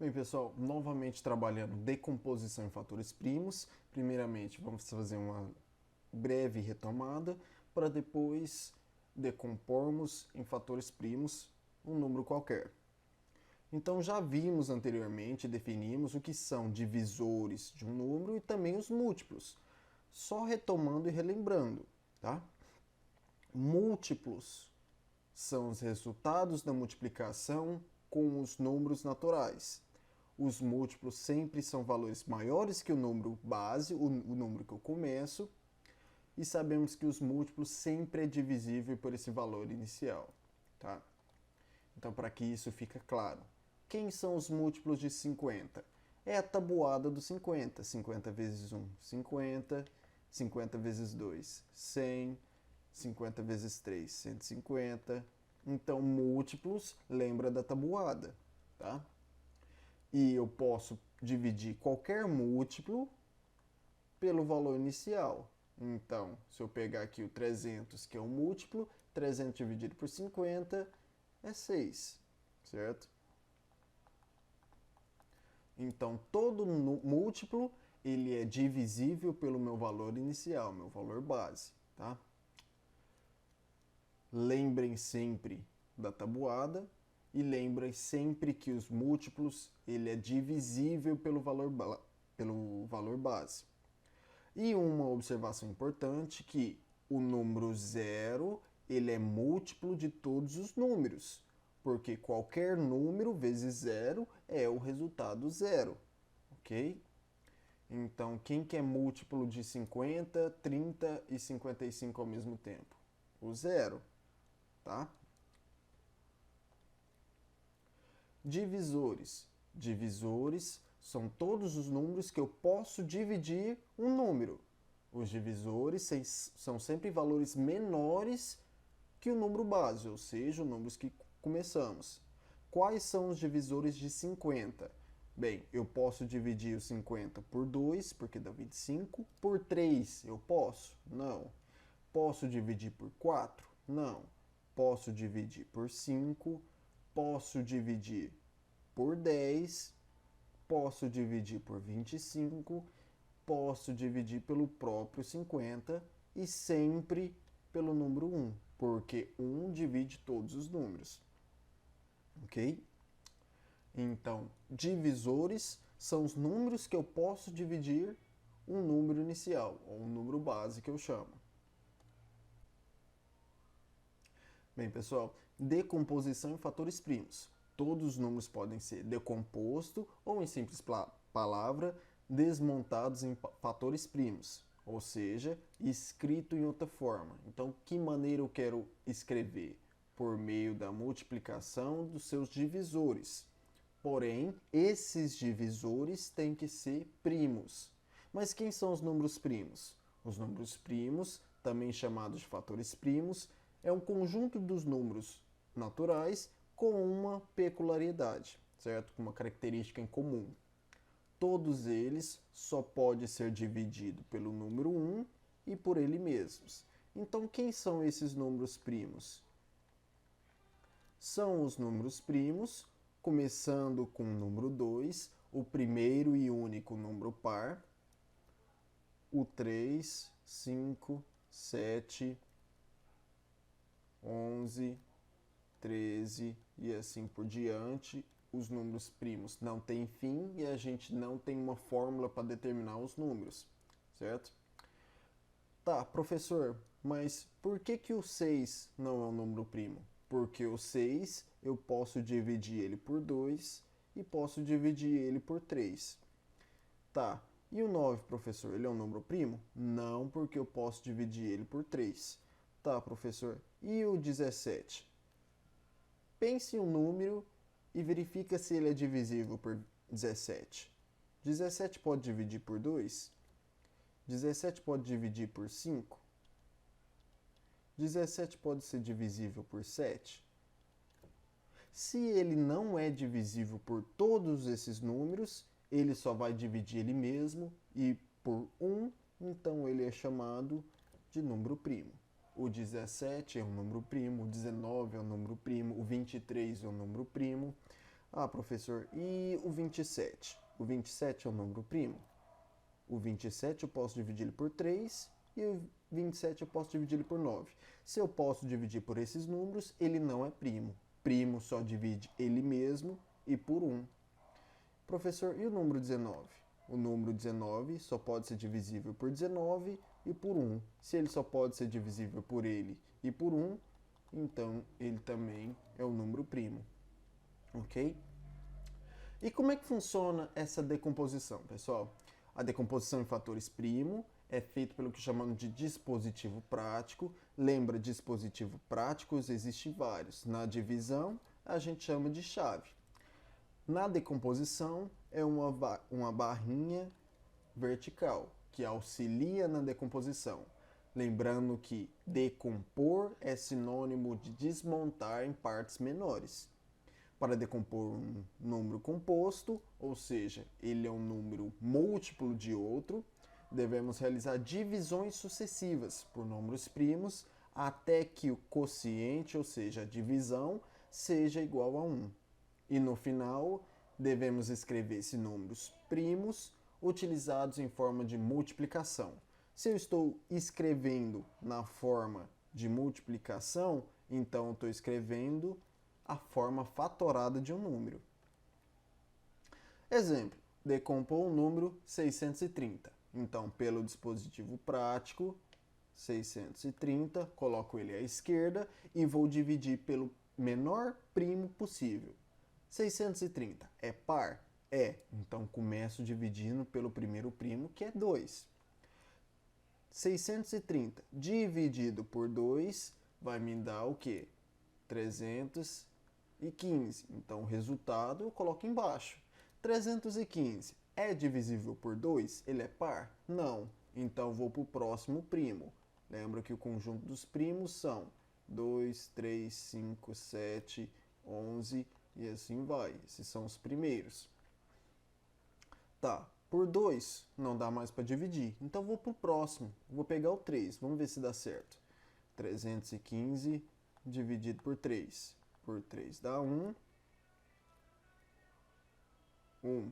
Bem, pessoal, novamente trabalhando decomposição em fatores primos. Primeiramente, vamos fazer uma breve retomada para depois decompormos em fatores primos um número qualquer. Então, já vimos anteriormente, definimos o que são divisores de um número e também os múltiplos. Só retomando e relembrando, tá? Múltiplos são os resultados da multiplicação com os números naturais. Os múltiplos sempre são valores maiores que o número base, o número que eu começo, e sabemos que os múltiplos sempre é divisível por esse valor inicial, tá? Então, para que isso fique claro, quem são os múltiplos de 50? É a tabuada do 50. 50 vezes 1, 50. 50 vezes 2, 100. 50 vezes 3, 150. Então, múltiplos, lembra da tabuada, tá? E eu posso dividir qualquer múltiplo pelo valor inicial. Então, se eu pegar aqui o 300, que é um múltiplo, 300 dividido por 50 é 6, certo? Então, todo múltiplo ele é divisível pelo meu valor inicial, meu valor base, tá? Lembrem sempre da tabuada e lembrem sempre que os múltiplos ele é divisível pelo valor base. E uma observação importante que o número zero ele é múltiplo de todos os números, porque qualquer número vezes zero é o resultado zero, ok? Então, quem que é múltiplo de 50, 30 e 55 ao mesmo tempo? O zero, tá? Divisores. Divisores são todos os números que eu posso dividir um número. Os divisores são sempre valores menores que o número base, ou seja, os números que começamos. Quais são os divisores de 50? Bem, eu posso dividir o 50 por 2, porque dá 25. Por 3, eu posso? Não. Posso dividir por 4? Não. Posso dividir por 5? Posso dividir por 10? Posso dividir por 25? Posso dividir pelo próprio 50 e sempre pelo número 1, porque 1 divide todos os números. Ok? Então, divisores são os números que eu posso dividir um número inicial, ou um número base que eu chamo. Bem, pessoal, decomposição em fatores primos. Todos os números podem ser decompostos ou, em simples palavra, desmontados em fatores primos, ou seja, escrito em outra forma. Então, que maneira eu quero escrever? Por meio da multiplicação dos seus divisores. Porém, esses divisores têm que ser primos. Mas quem são os números primos? Os números primos, também chamados de fatores primos, é um conjunto dos números naturais com uma peculiaridade, certo? Com uma característica em comum. Todos eles só podem ser divididos pelo número 1 e por ele mesmos. Então, quem são esses números primos? São os números primos, começando com o número 2, o primeiro e único número par, o 3, 5, 7, 11, 13 e assim por diante. Os números primos não têm fim e a gente não tem uma fórmula para determinar os números, certo? Tá, professor, mas por que o 6 não é um número primo? Porque o 6 eu posso dividir ele por 2 e posso dividir ele por 3. Tá, e o 9, professor, ele é um número primo? Não, porque eu posso dividir ele por 3. Tá, professor, e o 17? Pense em um número e verifica se ele é divisível por 17. 17 pode dividir por 2? 17 pode dividir por 5? 17 pode ser divisível por 7? Se ele não é divisível por todos esses números, ele só vai dividir ele mesmo e por 1, então ele é chamado de número primo. O 17 é um número primo, o 19 é um número primo, o 23 é um número primo. Ah, professor, e o 27? O 27 é um número primo? O 27 eu posso dividir por 3 e o 27 eu posso dividir por 9. Se eu posso dividir por esses números, ele não é primo. Primo só divide ele mesmo e por 1. Professor, e o número 19? O número 19 só pode ser divisível por 19 e por 1. Se ele só pode ser divisível por ele e por 1, então ele também é um número primo. Ok? E como é que funciona essa decomposição, pessoal? A decomposição em fatores primo é feita pelo que chamamos de dispositivo prático. Lembra, dispositivo práticos existem vários. Na divisão, a gente chama de chave. Na decomposição, é uma barrinha vertical que auxilia na decomposição. Lembrando que decompor é sinônimo de desmontar em partes menores. Para decompor um número composto, ou seja, ele é um número múltiplo de outro, devemos realizar divisões sucessivas por números primos até que o quociente, ou seja, a divisão, seja igual a 1. E no final, devemos escrever esses números primos utilizados em forma de multiplicação. Se eu estou escrevendo na forma de multiplicação, então eu estou escrevendo a forma fatorada de um número. Exemplo, decompor o número 630. Então, pelo dispositivo prático, 630, coloco ele à esquerda e vou dividir pelo menor primo possível. 630 é par? É. Então, começo dividindo pelo primeiro primo, que é 2. 630 dividido por 2 vai me dar o quê? 315. Então, o resultado eu coloco embaixo. 315 é divisível por 2? Ele é par? Não. Então, vou para o próximo primo. Lembra que o conjunto dos primos são 2, 3, 5, 7, 11 e assim vai. Esses são os primeiros. Tá, por 2 não dá mais para dividir. Então, vou para o próximo. Vou pegar o 3. Vamos ver se dá certo. 315 dividido por 3. Por 3 dá 1. 1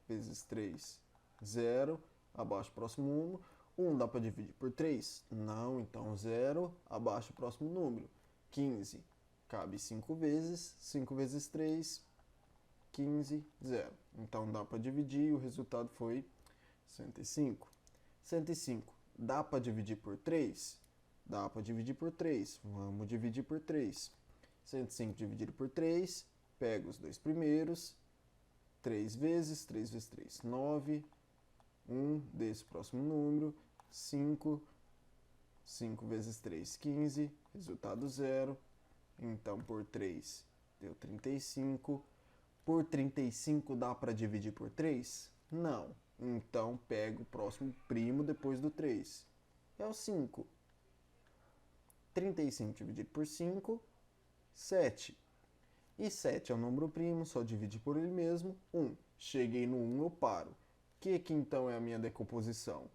vezes 3, 0. Abaixo o próximo número. 1 dá para dividir por 3? Não, então 0. Abaixo o próximo número. 15. Cabe 5 vezes. 5 vezes 3, 15, 0. Então dá para dividir e o resultado foi 105. 105. Dá para dividir por 3? Dá para dividir por 3. Vamos dividir por 3. 105 dividido por 3. Pega os dois primeiros. 3 vezes 3, 9. 1 desse próximo número. 5. 5 vezes 3, 15. Resultado 0. Então, por 3 deu 35. Por 35 dá para dividir por 3? Não. Então, pego o próximo primo depois do 3. É o 5. 35 dividido por 5, 7. E 7 é um número primo, só dividir por ele mesmo, 1. Cheguei no 1, eu paro. O que então é a minha decomposição?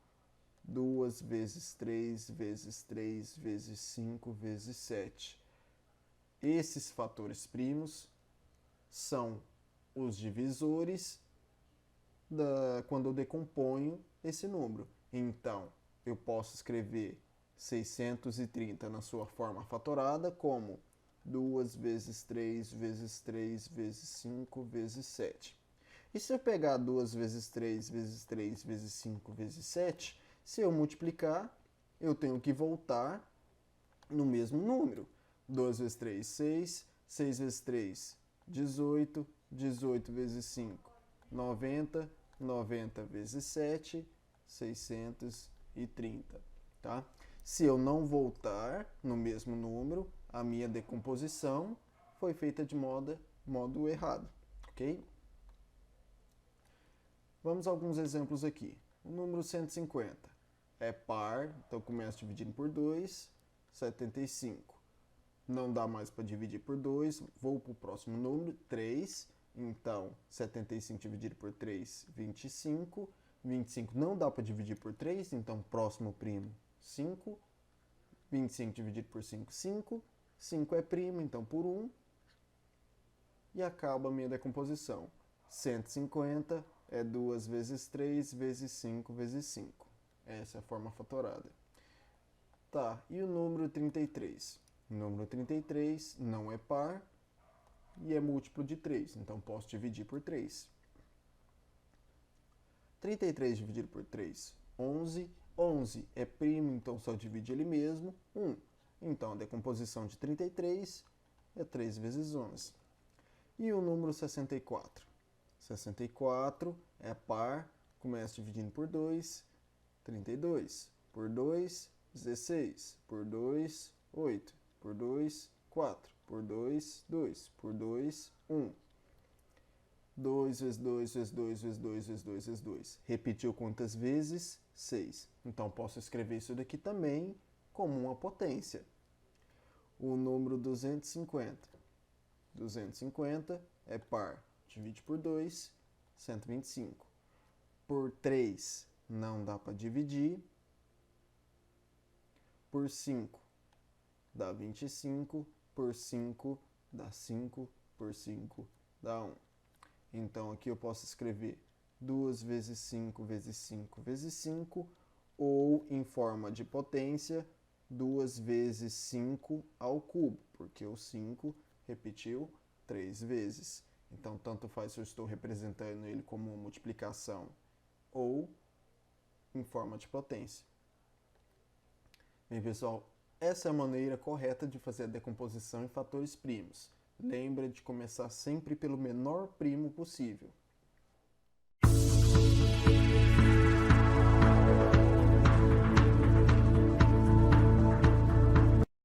2 vezes 3 vezes 3 vezes 5 vezes 7. Esses fatores primos são os divisores quando eu decomponho esse número. Então, eu posso escrever 630 na sua forma fatorada como 2 vezes 3 vezes 3 vezes 5 vezes 7. E se eu pegar 2 vezes 3 vezes 3 vezes 5 vezes 7, se eu multiplicar, eu tenho que voltar no mesmo número. 2 vezes 3, 6. 6 vezes 3, 18. 18 vezes 5, 90. 90 vezes 7, 630. Tá? Se eu não voltar no mesmo número, a minha decomposição foi feita de modo errado. Ok? Vamos a alguns exemplos aqui. O número 150 é par, então começo dividindo por 2, 75. Não dá mais para dividir por 2, vou para o próximo número, 3. Então, 75 dividido por 3, 25. 25 não dá para dividir por 3, então próximo primo, 5. 25 dividido por 5, 5. 5 é primo, então por 1. e acaba a minha decomposição. 150 é 2 vezes 3 vezes 5 vezes 5. Essa é a forma fatorada. Tá, e o número 33? O número 33 não é par e é múltiplo de 3, então posso dividir por 3. 33 dividido por 3, 11. 11 é primo, então só divide ele mesmo, 1. Então a decomposição de 33 é 3 vezes 11. E o número 64? 64 é par, começa dividindo por 2, 32. Por 2, 16. Por 2, 8. Por 2, 4. Por 2, 2. Por 2, 1. 2 vezes 2 vezes 2 vezes 2 vezes 2 vezes 2. Repetiu quantas vezes? 6. Então posso escrever isso daqui também como uma potência. O número 250. 250 é par. Divide por 2, 125. Por 3 não dá para dividir. Por 5 dá 25. Por 5 dá 5. Por 5 dá 1. Então aqui eu posso escrever 2 vezes 5 vezes 5 vezes 5, ou em forma de potência, 2 vezes 5 ao cubo, porque o 5 repetiu 3 vezes. Então, tanto faz se eu estou representando ele como multiplicação ou em forma de potência. Bem, pessoal, essa é a maneira correta de fazer a decomposição em fatores primos. Lembra de começar sempre pelo menor primo possível.